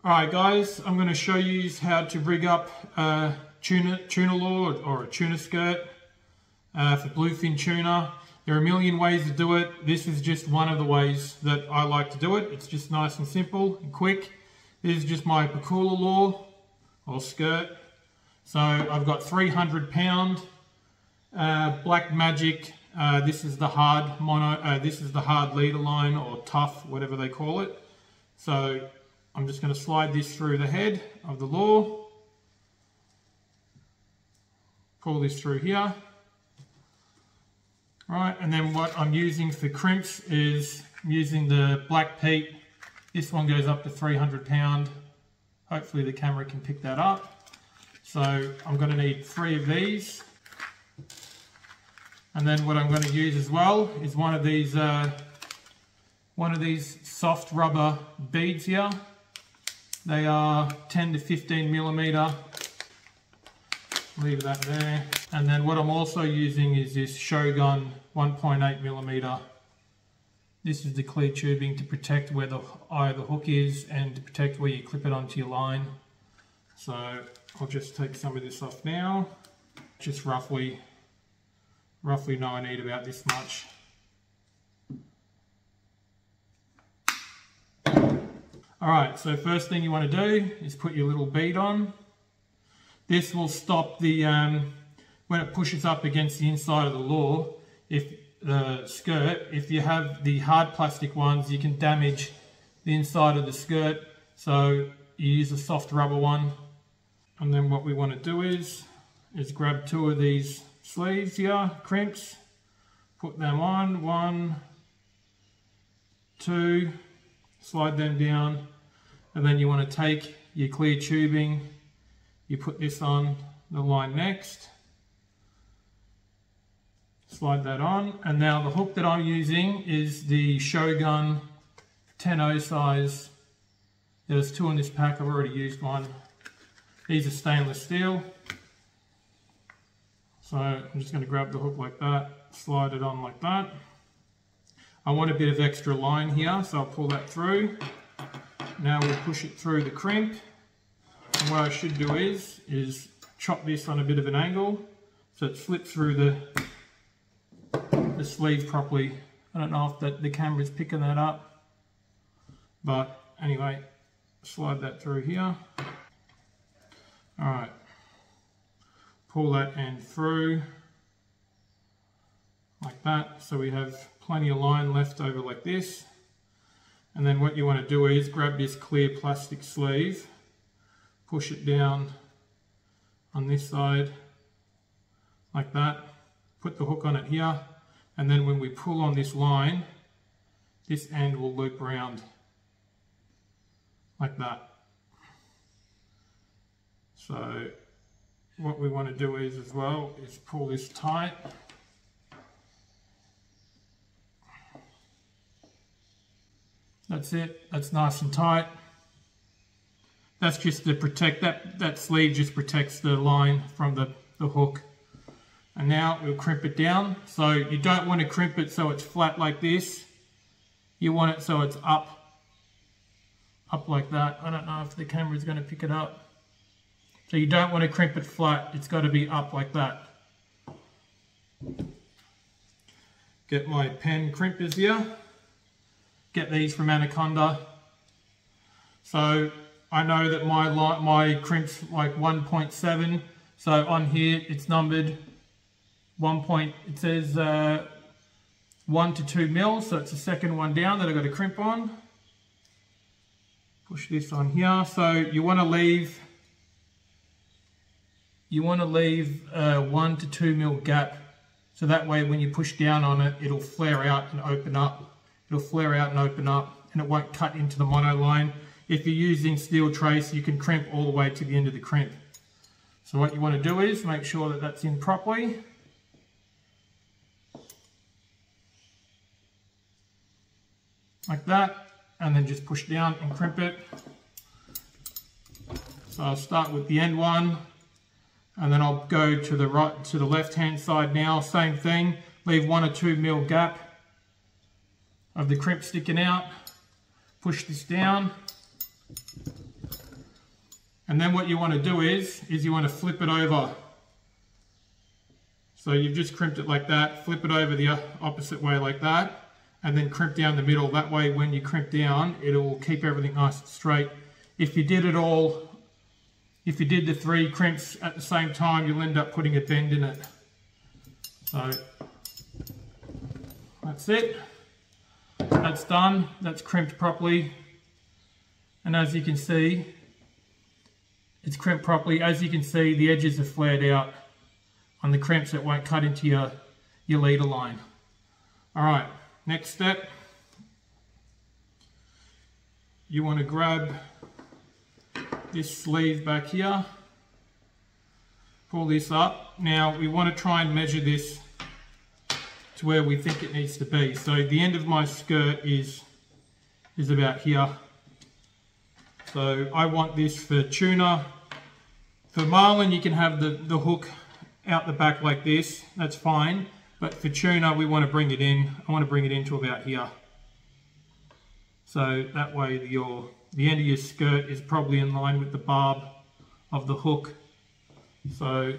Alright guys, I'm going to show you how to rig up a tuna lure or a tuna skirt for bluefin tuna. There are a million ways to do it. This is just one of the ways that I like to do it. It's just nice and simple and quick. This is just my Pakula lure or skirt. So I've got 300 pound Black Magic. This is the hard this is the hard leader line or tough, whatever they call it. So I'm just going to slide this through the head of the lure, pull this through here. Right, and then what I'm using for crimps is I'm using the Black Pete. This one goes up to 300 pound. Hopefully the camera can pick that up. So I'm going to need 3 of these. And then what I'm going to use as well is one of these soft rubber beads here. They are 10 to 15 millimeter. Leave that there. And then what I'm also using is this Shogun 1.8 millimeter. This is the clear tubing to protect where the eye of the hook is and to protect where you clip it onto your line. So I'll just take some of this off now. Just roughly know I need about this much. Alright, so first thing you want to do is put your little bead on. This will stop the, when it pushes up against the inside of the lure, if you have the hard plastic ones, you can damage the inside of the skirt. So you use a soft rubber one. And then what we want to do is grab 2 of these sleeves here, crimps, put them on, 1, 2, slide them down, and then you want to take your clear tubing, you put this on the line next, slide that on, and now the hook that I'm using is the Shogun 10-0 size. There's 2 in this pack, I've already used one. These are stainless steel. So I'm just going to grab the hook like that, slide it on like that. I want a bit of extra line here, so I'll pull that through. Now we'll push it through the crimp. And what I should do is chop this on a bit of an angle so it slips through the sleeve properly. I don't know if the camera's picking that up, but anyway, slide that through here. Alright, pull that end through like that, so we have plenty of line left over like this. And then what you want to do is grab this clear plastic sleeve, push it down on this side like that, put the hook on it here, and then when we pull on this line, this end will loop around like that. So what we want to do is as well is pull this tight. That's it, that's nice and tight. That's just to protect, that sleeve just protects the line from the hook. And now we'll crimp it down. So you don't want to crimp it so it's flat like this. You want it so it's up like that. I don't know if the camera is going to pick it up. So you don't want to crimp it flat, it's got to be up like that. Get my pen crimpers here. Get these from Anaconda. So I know that my crimp's like 1.7. So on here it's numbered it says 1 to 2 mil. So it's the second one down that I've got to crimp on. Push this on here. So you want to leave 1 to 2 mil gap. So that way when you push down on it, it'll flare out and open up. It'll flare out and open up, and it won't cut into the mono line. If you're using steel trace, you can crimp all the way to the end of the crimp. So what you want to do is make sure that that's in properly. Like that, and then just push down and crimp it. So I'll start with the end one, and then I'll go to the left hand side now, same thing, leave 1 or 2 mil gap of the crimp sticking out, push this down, And then what you want to do is you want to flip it over. So you've just crimped it like that, flip it over the opposite way like that, and then crimp down the middle. That way when you crimp down, it'll keep everything nice and straight. If you did the 3 crimps at the same time, you'll end up putting a bend in it. So that's it. That's done. That's crimped properly. And as you can see, it's crimped properly. As you can see, the edges are flared out on the crimps. It won't cut into your leader line. All right, next step. You want to grab this sleeve back here, pull this up. Now we want to try and measure this to where we think it needs to be. So the end of my skirt is about here. So I want this for tuna. For marlin, you can have the hook out the back like this, that's fine. But for tuna, we want to bring it in. I want to bring it into about here. So that way the end of your skirt is probably in line with the barb of the hook. So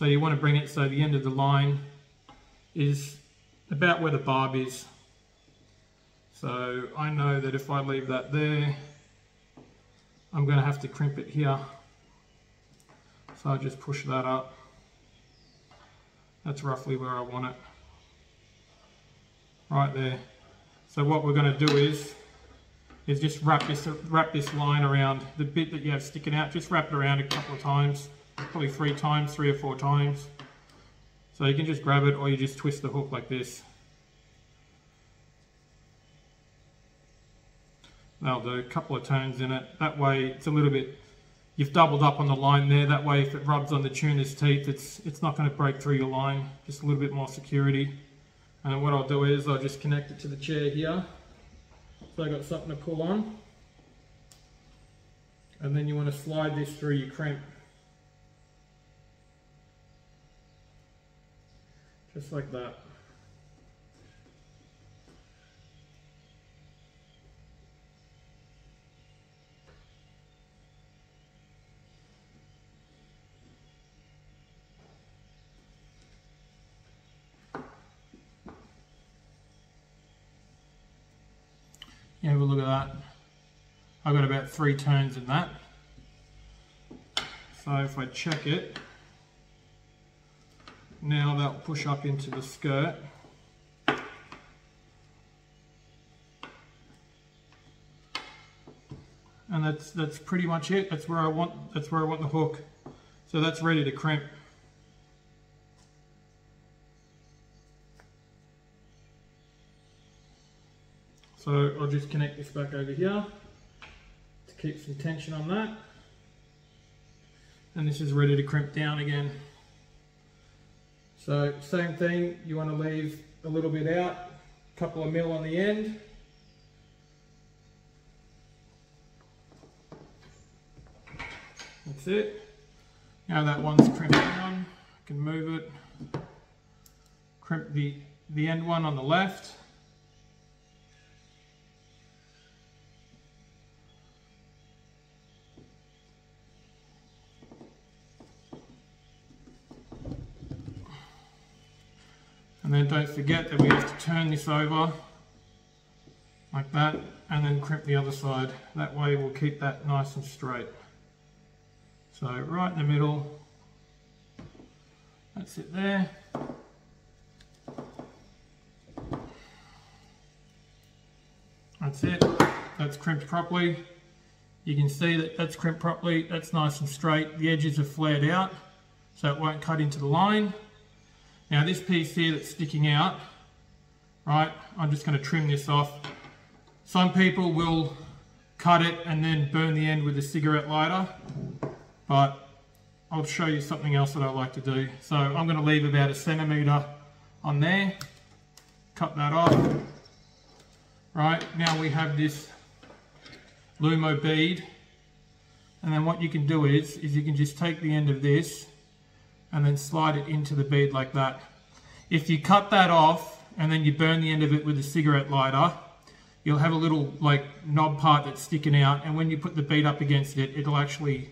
you want to bring it so the end of the line is about where the barb is. So I know that if I leave that there, I'm going to have to crimp it here. So I'll just push that up. That's roughly where I want it. Right there. So what we're going to do is just wrap this line around the bit that you have sticking out. Just wrap it around a couple of times, probably 3 or 4 times. So you can just grab it, or you just twist the hook like this. That'll do. A couple of turns in it. That way it's a little bit, you've doubled up on the line there. That way if it rubs on the tuna's teeth, it's not going to break through your line. Just a little bit more security. And then what I'll do is I'll just connect it to the chair here. So I've got something to pull on. And then you want to slide this through your crimp. Just like that. Yeah, have a look at that. I've got about 3 turns in that. So if I check it, now that'll push up into the skirt. And that's pretty much it. That's where I want the hook. So that's ready to crimp. So I'll just connect this back over here to keep some tension on that. And this is ready to crimp down again. So same thing, you want to leave a little bit out, a couple of mil on the end. That's it. Now that one's crimped down, I can move it. Crimp the end one on the left. And then don't forget that we have to turn this over like that and then crimp the other side. That way we'll keep that nice and straight. So right in the middle, that's it there. That's it, that's crimped properly. You can see that that's crimped properly, that's nice and straight. The edges are flared out so it won't cut into the line. Now this piece here that's sticking out, right, I'm just going to trim this off. Some people will cut it and then burn the end with a cigarette lighter, but I'll show you something else that I like to do. So I'm going to leave about 1 centimetre on there, cut that off. Right, now we have this Lumo bead, and then what you can do is you can just take the end of this and then slide it into the bead like that. If you cut that off and then you burn the end of it with a cigarette lighter, you'll have a little like knob part that's sticking out, and when you put the bead up against it, it'll actually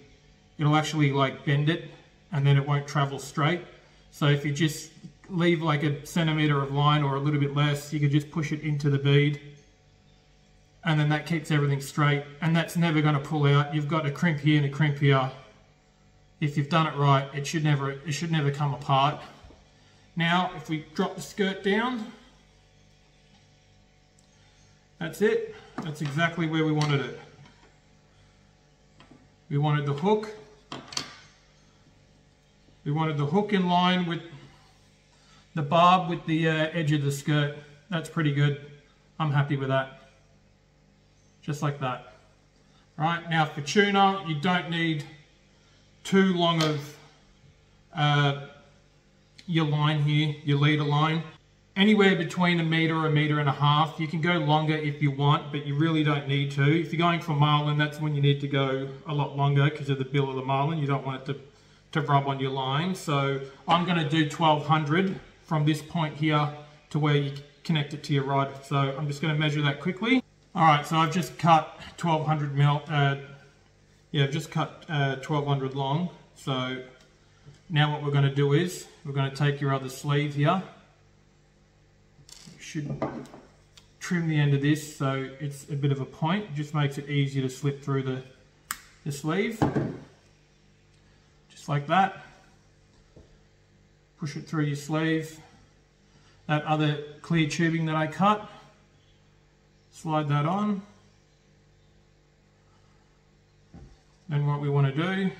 like bend it, and then it won't travel straight. So if you just leave like a centimetre of line or a little bit less, you could just push it into the bead, and then that keeps everything straight, and that's never going to pull out. You've got a crimp here and a crimp here. If you've done it right, it should never come apart. Now, if we drop the skirt down, that's it. That's exactly where we wanted it. We wanted the hook. We wanted the hook in line with the barb with the edge of the skirt. That's pretty good. I'm happy with that. Just like that. Right, now for tuna, you don't need too long of your line here, your leader line. Anywhere between a metre and a half. You can go longer if you want, but you really don't need to. If you're going for Marlin, that's when you need to go a lot longer because of the bill of the Marlin. You don't want it to rub on your line. So I'm going to do 1200 from this point here to where you connect it to your rod. So I'm just going to measure that quickly. Alright, so I've just cut 1200 mil, I've just cut 1200 long. So now what we're going to do is, we're going to take your other sleeve here. You should trim the end of this so it's a bit of a point. It just makes it easier to slip through the sleeve. Just like that. Push it through your sleeve. That other clear tubing that I cut, slide that on. Then what we want to do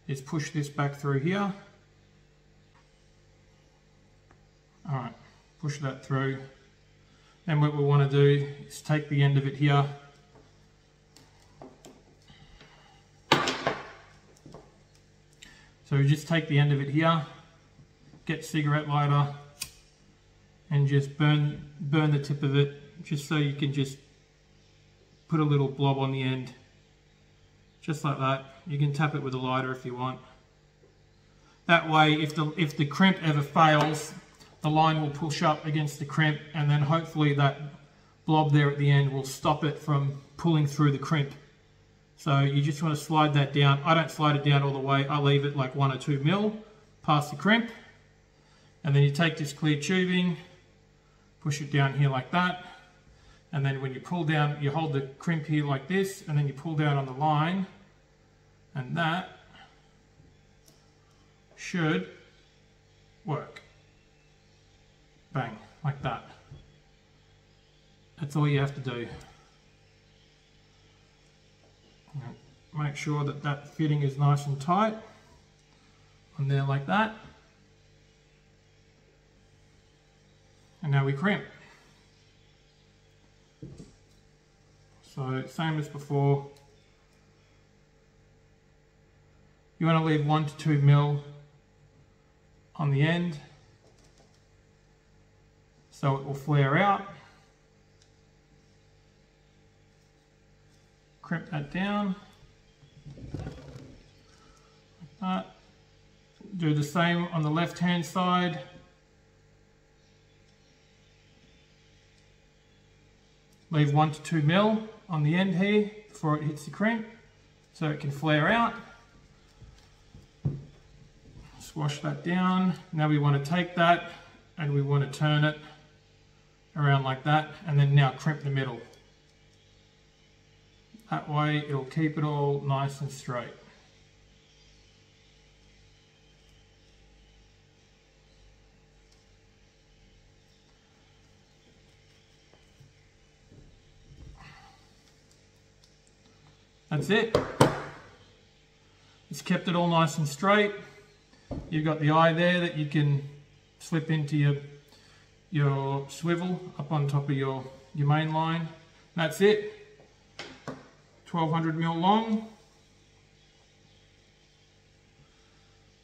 is push this back through here. Alright, push that through. Then what we want to do is take the end of it here. So we just take the end of it here, get cigarette lighter, and just burn the tip of it, just so you can just put a little blob on the end. Just like that. You can tap it with a lighter if you want. That way, if the crimp ever fails, the line will push up against the crimp, and then hopefully that blob there at the end will stop it from pulling through the crimp. So you just want to slide that down. I don't slide it down all the way. I leave it like 1 or 2 mil past the crimp. And then you take this clear tubing, push it down here like that. And then when you pull down, you hold the crimp here like this, and then you pull down on the line, and that should work. Bang, like that. That's all you have to do. Make sure that that fitting is nice and tight on there like that. And now we crimp. So same as before. You want to leave 1 to 2 mil on the end so it will flare out. Crimp that down. Like that. Do the same on the left hand side. Leave 1 to 2 mil on the end here before it hits the crimp so it can flare out. Swash that down. Now we want to take that and we want to turn it around like that, and then now crimp the middle. That way it'll keep it all nice and straight. That's it. It's kept it all nice and straight. You've got the eye there that you can slip into your swivel up on top of your main line. That's it. 1200 mil long.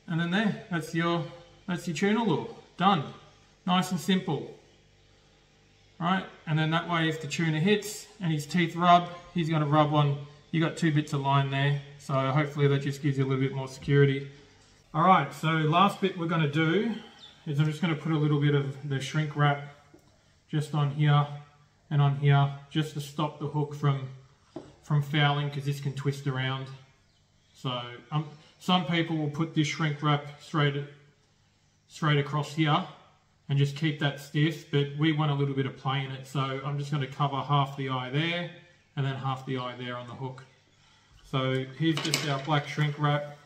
And then there, that's your tuna lure. Done. Nice and simple. Right, and then that way if the tuna hits and his teeth rub, he's going to rub on. You got 2 bits of line there, so hopefully that just gives you a little bit more security. Alright, so last bit we're going to do is I'm just going to put a little bit of the shrink wrap just on here, and on here, just to stop the hook from fouling, because this can twist around. So some people will put this shrink wrap straight across here and just keep that stiff, but we want a little bit of play in it, so I'm just going to cover half the eye there and then half the eye there on the hook. So here's just our black shrink wrap,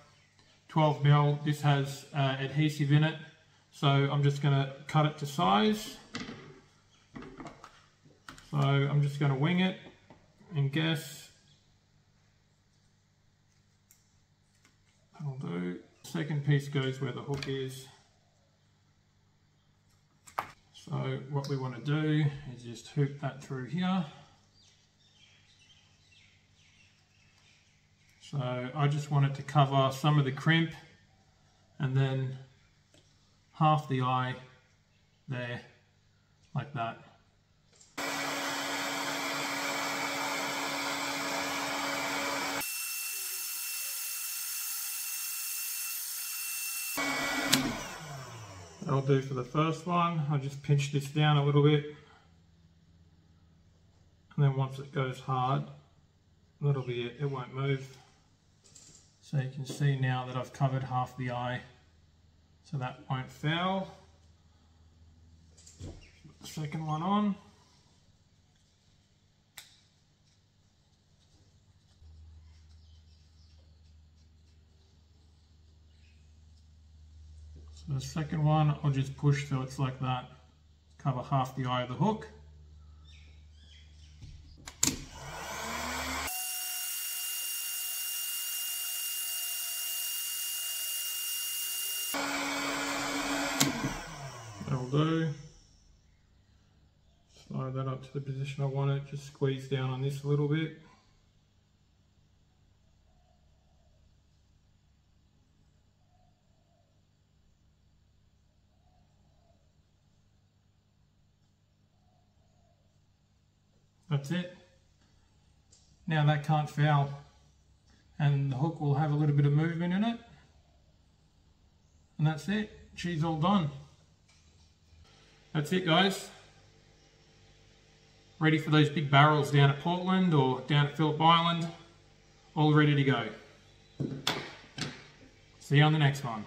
12mm. This has adhesive in it, so I'm just going to cut it to size. So I'm just going to wing it and guess. That'll do. Second piece goes where the hook is. So what we want to do is just hoop that through here. So I just wanted to cover some of the crimp and then half the eye there, like that. That'll do for the first one. I'll just pinch this down a little bit, and then once it goes hard, that'll be it, it won't move. So you can see now that I've covered half the eye, so that won't foul. Put the second one on. So the second one, I'll just push so it's like that, cover half the eye of the hook. That'll do. Slide that up to the position I want it, just squeeze down on this a little bit. That's it. Now that can't foul, and the hook will have a little bit of movement in it, and that's it. She's all done. That's it, guys. Ready for those big barrels down at Portland or down at Phillip Island. All ready to go. See you on the next one.